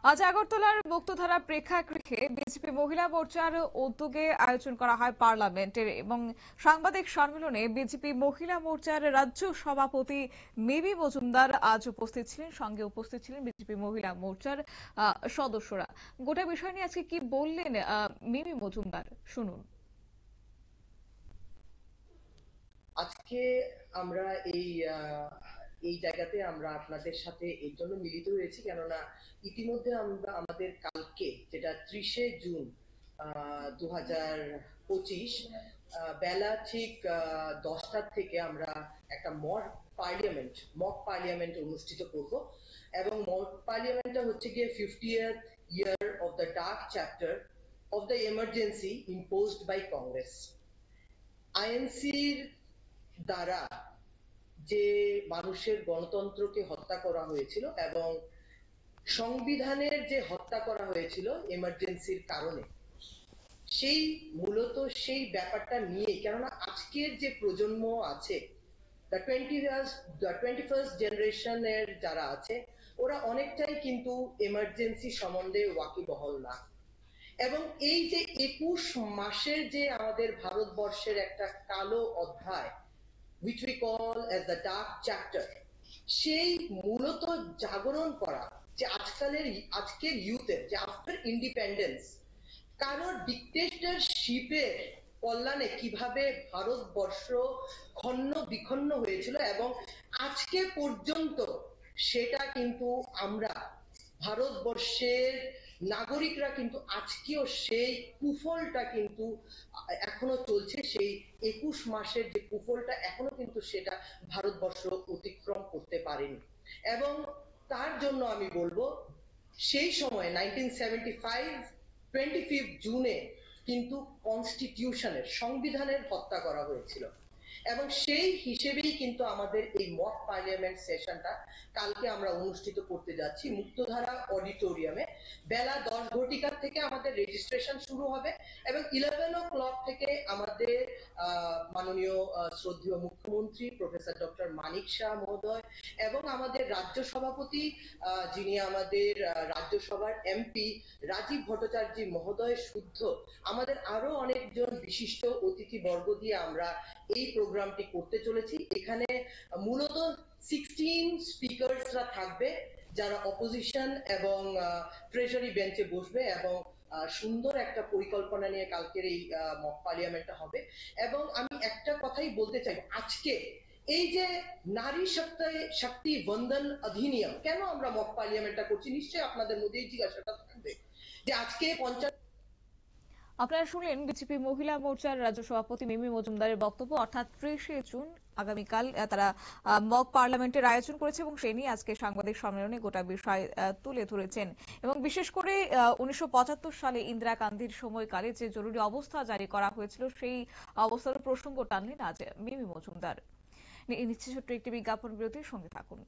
আজ আগরতলার মুক্তধারা প্রেক্ষাগৃহে বিজেপি মহিলা মোর্চার উদ্যোগে আয়োজন করা হয় পার্লামেন্টের এবং সাংবাদিক সম্মেলনে বিজেপি মহিলা মোর্চার রাজ্য সভাপতি মিমি মজুমদার আজ উপস্থিত ছিলেন। সঙ্গে উপস্থিত ছিলেন বিজেপি মহিলা মোর্চার সদস্যরা। গোটা বিষয় নিয়ে আজকে কি বললেন মিমি মজুমদার, শুনুন। আজকে আমরা এই জায়গাতে আমরা আপনাদের সাথে এই জন্য মিলিত হয়েছি, কেননা ইতিমধ্যে আমরা আমাদের কালকে, যেটা 30শে জুন 2025 বেলা ঠিক 10টার থেকে আমরা একটা মক পার্লামেন্ট অনুষ্ঠিত করব। এবং মক পার্লামেন্টটা হচ্ছে গিয়ে 50th year of the dark chapter of the emergency imposed by Congress. আইএনসির দ্বারা যে মানুষের গণতন্ত্রকে হত্যা করা হয়েছিল এবং সংবিধানের যে হত্যা করা হয়েছিল এমার্জেন্সির কারণে, সেই ব্যাপারটা নিয়ে, কেননা আজকের যে প্রজন্ম আছে, দ্য 21st জেনারেশনের যারা আছে, ওরা অনেকটাই কিন্তু এমার্জেন্সি সম্বন্ধে ওয়াকিবহল না। এবং এই যে 21 মাসের যে আমাদের ভারতবর্ষের একটা কালো অধ্যায়, which we call as the dark chapter, সেই মূলত জাগরণ করা যে আজকের ইউথের যে আফটার ইন্ডিপেন্ডেন্স কারোর ডিক্টেটরশিপের কল্যাণে কিভাবে ভারতবর্ষ খন্ন বিখন্ন হয়েছিল এবং আজকে পর্যন্ত সেটা কিন্তু আমরা ভারতবর্ষের নাগরিকরা কিন্তু আজকেও সেই কুফলটা কিন্তু এখনো চলছে। সেই 21 মাসের যে কুফলটা এখনো কিন্তু সেটা ভারতবর্ষ অতিক্রম করতে পারেনি। এবং তার জন্য আমি বলবো, সেই সময় 1975 25 জুনে কিন্তু কনস্টিটিউশনের সংবিধানের হত্যা করা হয়েছিল। এবং সেই হিসেবেই কিন্তু আমাদের এই মক পার্লামেন্ট সেশনটা কালকে আমরা অনুষ্ঠিত করতে যাচ্ছি মুক্তধারা অডিটোরিয়ামে। বেলা 10 ঘটিকা থেকে আমাদের রেজিস্ট্রেশন শুরু হবে এবং 11 o'clock থেকে আমাদের মাননীয় শ্রদ্ধেয় মুখ্যমন্ত্রী প্রফেসর ডক্টর মানিক শাহ মহোদয় এবং আমাদের রাজ্য সভাপতি, যিনি আমাদের রাজ্যসভার এমপি রাজীব ভট্টাচার্য মহোদয় শুদ্ধ, আমাদের আরো অনেকজন বিশিষ্ট অতিথিবর্গ দিয়ে আমরা এই প্রোগ্রামটি করতে চলেছি। এখানে মূলত 16 স্পিকারসরা থাকবে, যারা অপোজিশন এবং ট্রেজারি বেঞ্চে বসবে এবং সুন্দর একটা পরিকল্পনা নিয়ে কালকের এই মক পার্লামেন্টটা হবে। এবং আমি একটা কথাই বলতে চাই, আজকে এই যে নারী শক্তি বন্দন অধিনিয়ম, কেন আমরা মক পার্লামেন্টটা করছি, নিশ্চয়ই আপনাদের মধ্যে এই জিজ্ঞাসাটা থাকবে যে আজকে আপনারা শুনলেন বিজেপি মহিলা মোর্চার রাজ্য সভাপতি মিমি মজুমদারের বক্তব্য। অর্থাৎ 30শে জুন আগামীকাল তারা মক পার্লামেন্টের আয়োজন করেছে এবং সেই নিয়ে আজকে সাংবাদিক সম্মেলনে গোটা বিষয় তুলে ধরেছেন। এবং বিশেষ করে 1975 সালে ইন্দিরা গান্ধীর সময়কালে যে জরুরি অবস্থা জারি করা হয়েছিল, সেই অবস্থার প্রসঙ্গ টানলেন আজ মিমি মজুমদার। নিচ্ছে ছোট্ট একটি বিজ্ঞাপন বিরতির সঙ্গে থাকুন।